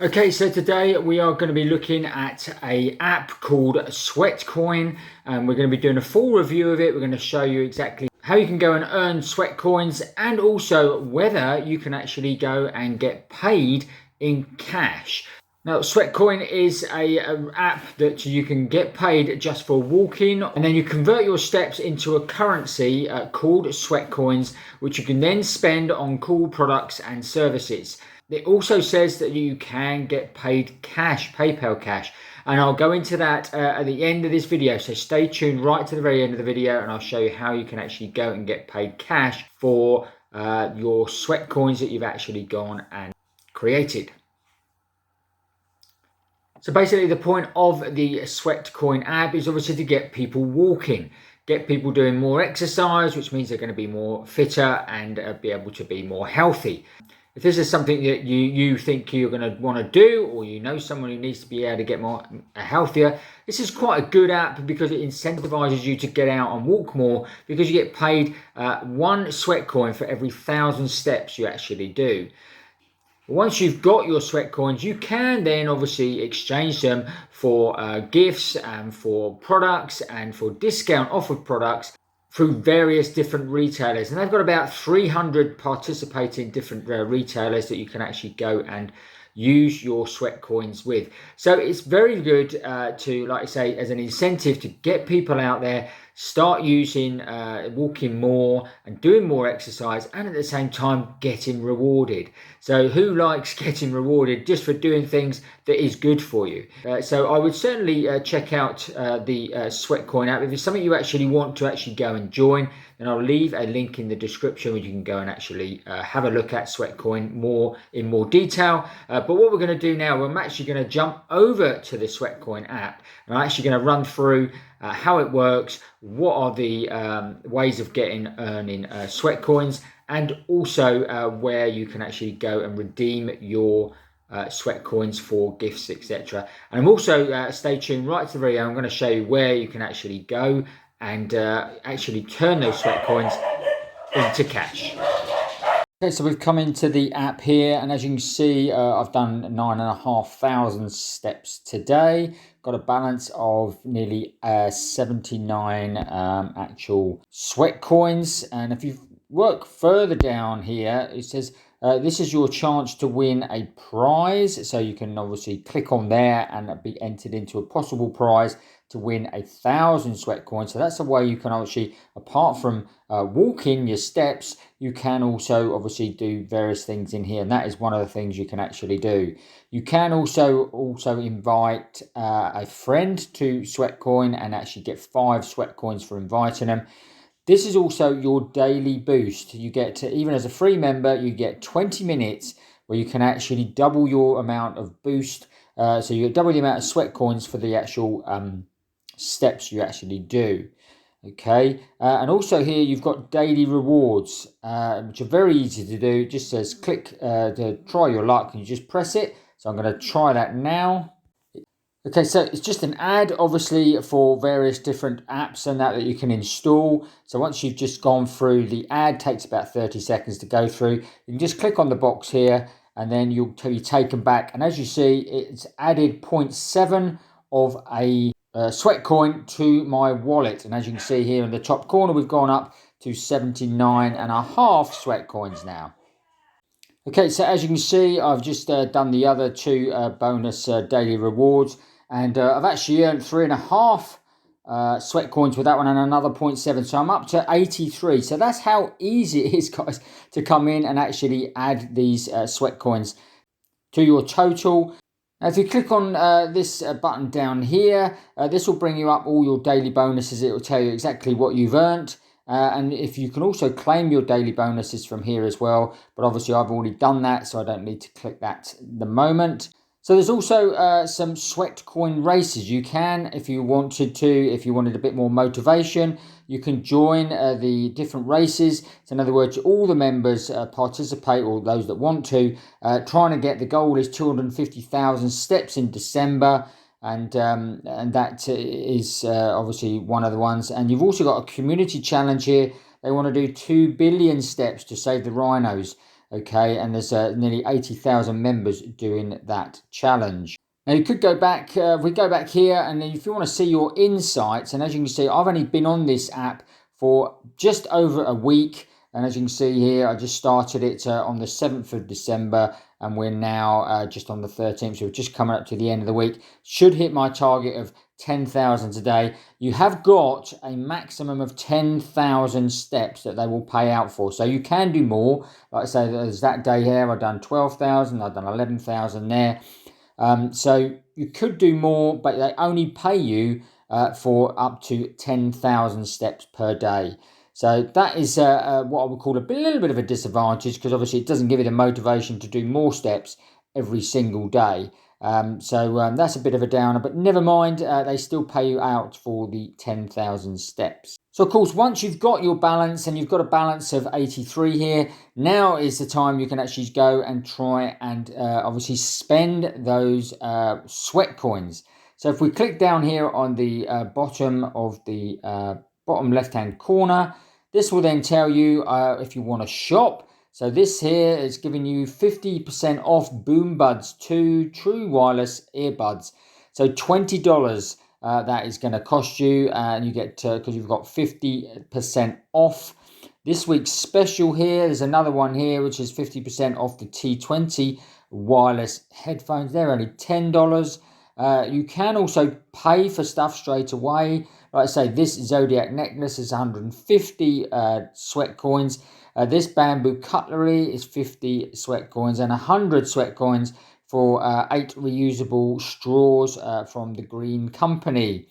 Okay, so today we are going to be looking at an app called Sweatcoin, and we're going to be doing a full review of it. We're going to show you exactly how you can go and earn sweat coins, and also whether you can actually go and get paid in cash. Now, Sweatcoin is an app that you can get paid just for walking, and then you convert your steps into a currency called Sweatcoins, which you can then spend on cool products and services. It also says that you can get paid cash, PayPal cash, and I'll go into that at the end of this video, so stay tuned right to the very end of the video and I'll show you how you can actually go and get paid cash for your sweat coins that you've actually gone and created. So basically the point of the Sweatcoin app is obviously to get people walking, get people doing more exercise, which means they're going to be more fitter and be able to be more healthy. If this is something that you think you're going to want to do, or you know someone who needs to be able to get more healthier, this is quite a good app because it incentivizes you to get out and walk more, because you get paid one sweat coin for every 1,000 steps you actually do. Once you've got your sweat coins, you can then obviously exchange them for gifts and for products and for discount off of products through various different retailers, and they've got about 300 participating different retailers that you can actually go and use your sweat coins with. So it's very good to, like I say, as an incentive to get people out there, start using walking more and doing more exercise, and at the same time getting rewarded. So who likes getting rewarded just for doing things that is good for you? So I would certainly check out the Sweatcoin app. If it's something you actually want to actually go and join, then I'll leave a link in the description where you can go and actually have a look at Sweatcoin in more detail. But what we're going to do now, I'm actually going to jump over to the Sweatcoin app, and I'm actually going to run through how it works, what are the ways of earning sweat coins, and also where you can actually go and redeem your sweat coins for gifts, etc. And I'm also, stay tuned right to the video, I'm going to show you where you can actually go and actually turn those sweat coins into cash. Okay, so we've come into the app here, and as you can see, I've done 9,500 steps today. Got a balance of nearly 79 actual sweat coins. And if you work further down here, it says this is your chance to win a prize. So you can obviously click on there and be entered into a possible prize to win 1,000 sweat coins. So that's a way you can actually, apart from walking your steps, you can also obviously do various things in here, and that is one of the things you can actually do. You can also invite a friend to Sweatcoin and actually get 5 sweat coins for inviting them. This is also your daily boost. You get to, even as a free member, you get 20 minutes where you can actually double your amount of boost. So you get double the amount of sweat coins for the actual steps you actually do. Okay, and also here you've got daily rewards, which are very easy to do. It just says click to try your luck, and you just press it. So I'm going to try that now. Okay, so it's just an ad, obviously, for various different apps and that you can install. So once you've just gone through, the ad takes about 30 seconds to go through. You can just click on the box here, and then you'll be taken back. And as you see, it's added 0.7 of a sweat coin to my wallet, and as you can see here in the top corner, we've gone up to 79.5 sweat coins now. Okay, so as you can see, I've just done the other 2 bonus daily rewards, and I've actually earned 3.5 sweat coins with that one, and another 0.7, so I'm up to 83. So that's how easy it is, guys, to come in and actually add these sweat coins to your total. Now, if you click on this button down here, this will bring you up all your daily bonuses. It will tell you exactly what you've earned. And if you can also claim your daily bonuses from here as well. But obviously, I've already done that, so I don't need to click that at the moment. So there's also some sweat coin races. You can, if you wanted to, if you wanted a bit more motivation, you can join the different races. So in other words, all the members participate, or those that want to, trying to get, the goal is 250,000 steps in December. And that is obviously one of the ones. And you've also got a community challenge here. They want to do 2 billion steps to save the rhinos. Okay, and there's nearly 80,000 members doing that challenge. Now you could go back, if we go back here, and if you want to see your insights, and as you can see, I've only been on this app for just over a week. And as you can see here, I just started it on the 7th of December, and we're now just on the 13th. So we're just coming up to the end of the week. Should hit my target of 10,000 today. You have got a maximum of 10,000 steps that they will pay out for. So you can do more. Like I say, there's that day here, I've done 12,000, I've done 11,000 there. So you could do more, but they only pay you for up to 10,000 steps per day. So that is what I would call a little bit of a disadvantage, because obviously it doesn't give you the motivation to do more steps every single day. So that's a bit of a downer, but never mind, they still pay you out for the 10,000 steps. So of course, once you've got your balance, and you've got a balance of 83 here, now is the time you can actually go and try and obviously spend those sweat coins. So if we click down here on the bottom of the bottom left hand corner, this will then tell you if you want to shop. So this here is giving you 50% off BoomBuds 2 true wireless earbuds. So $20 that is going to cost you, and you get because you've got 50% off. This week's special here, there's another one here which is 50% off the T20 wireless headphones. They're only $10. You can also pay for stuff straight away. Like I say, this Zodiac necklace is 150 sweat coins. This bamboo cutlery is 50 sweat coins, and 100 sweat coins for 8 reusable straws from the Green Company.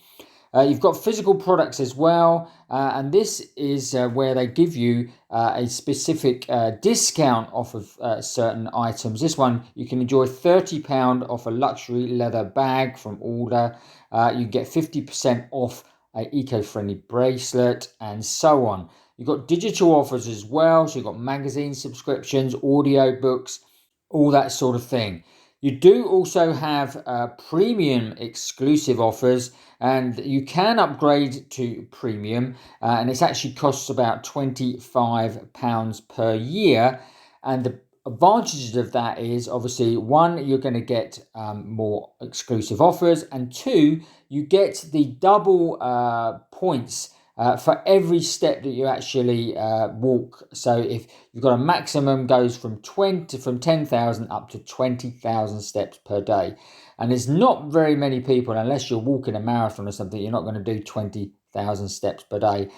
You've got physical products as well, and this is where they give you a specific discount off of certain items. This one, you can enjoy £30 off a luxury leather bag from Order. You get 50% off an eco-friendly bracelet, and so on. You've got digital offers as well, so you've got magazine subscriptions, audio books, all that sort of thing. You do also have premium exclusive offers, and you can upgrade to premium, and it actually costs about £25 per year. And the advantages of that is, obviously, one, you're going to get more exclusive offers, and two, you get the double points for every step that you actually walk. So if you've got a maximum goes from 10,000 up to 20,000 steps per day, and there's not very many people, unless you're walking a marathon or something, you're not going to do 20,000 steps per day.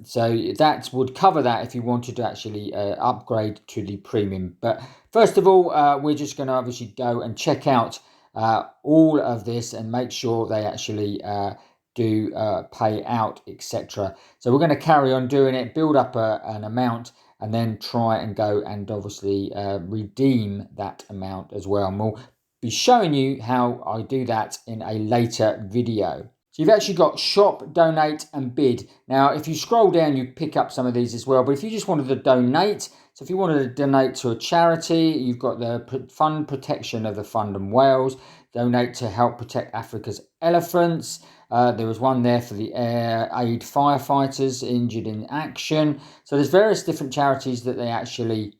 So that would cover that if you wanted to actually upgrade to the premium. But first of all, we're just going to obviously go and check out all of this and make sure they actually do pay out, etc. So we're going to carry on doing it, build up an amount, and then try and go and obviously redeem that amount as well. And we'll be showing you how I do that in a later video. So you've actually got shop, donate, and bid. Now, if you scroll down, you pick up some of these as well. But if you just wanted to donate, so if you wanted to donate to a charity, you've got the fund protection of the Fund and Wales, donate to help protect Africa's elephants. There was one there for the air aid firefighters injured in action. So there's various different charities that they actually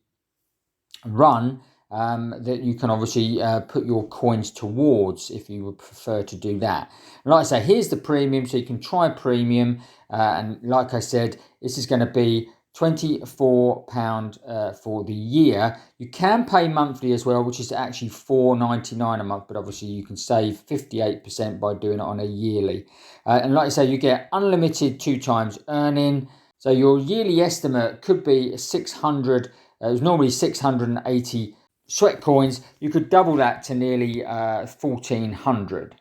run that you can obviously put your coins towards if you would prefer to do that. And like I say, here's the premium, so you can try premium. And like I said, this is going to be £24 for the year. You can pay monthly as well, which is actually $4.99 a month, but obviously you can save 58% by doing it on a yearly. And like I say, you get unlimited 2 times earning. So your yearly estimate could be 600. It was normally 680 sweat coins. You could double that to nearly 1,400.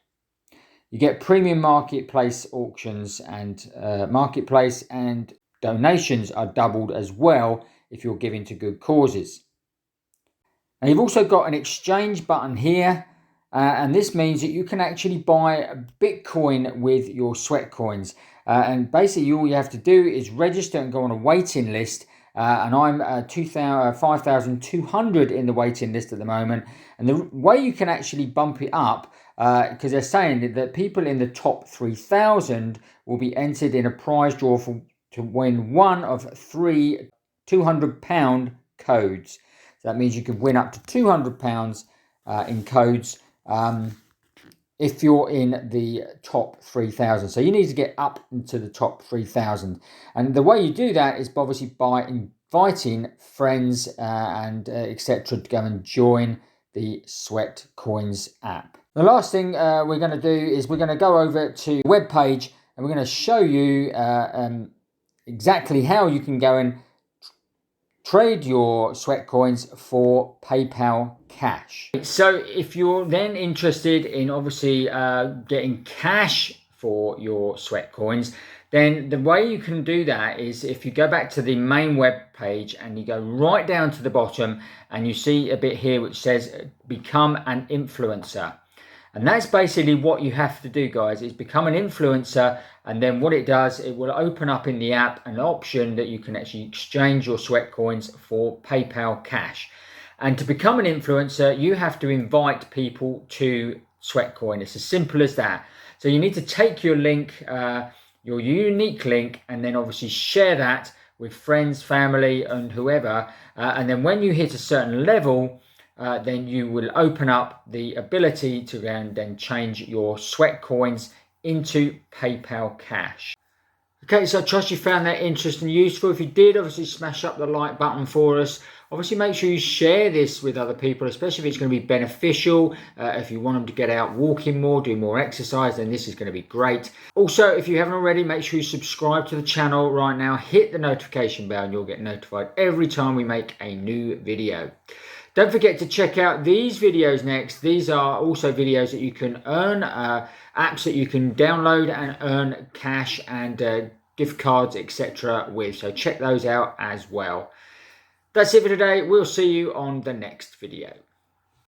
You get premium marketplace auctions and marketplace, and donations are doubled as well if you're giving to good causes. And you've also got an exchange button here, and this means that you can actually buy Bitcoin with your sweat coins. And basically all you have to do is register and go on a waiting list. And I'm 5,200 in the waiting list at the moment. And the way you can actually bump it up, because they're saying that people in the top 3,000 will be entered in a prize draw to win one of 3 £200 codes. So that means you could win up to £200 in codes if you're in the top 3,000. So you need to get up into the top 3,000. And the way you do that is obviously by inviting friends and etc. to go and join the Sweatcoins app. The last thing we're going to do is we're going to go over to the web page and we're going to show you exactly how you can go and trade your Sweatcoins for PayPal cash. So if you're then interested in obviously getting cash for your Sweatcoins, then the way you can do that is if you go back to the main web page and you go right down to the bottom and you see a bit here which says become an influencer. And that's basically what you have to do, guys, is become an influencer. And then what it does, it will open up in the app an option that you can actually exchange your Sweatcoins for PayPal cash. And to become an influencer, you have to invite people to Sweatcoin. It's as simple as that. So you need to take your link, your unique link, and then obviously share that with friends, family, and whoever. And then when you hit a certain level, then you will open up the ability to then change your Sweatcoins into PayPal cash. Okay, so I trust you found that interesting and useful. If you did, obviously smash up the like button for us. Obviously make sure you share this with other people, especially if it's going to be beneficial. If you want them to get out walking more, do more exercise, then this is going to be great. Also, if you haven't already, make sure you subscribe to the channel right now. Hit the notification bell and you'll get notified every time we make a new video. Don't forget to check out these videos next. These are also videos that you can earn, apps that you can download and earn cash and gift cards, etc. with. So check those out as well. That's it for today. We'll see you on the next video.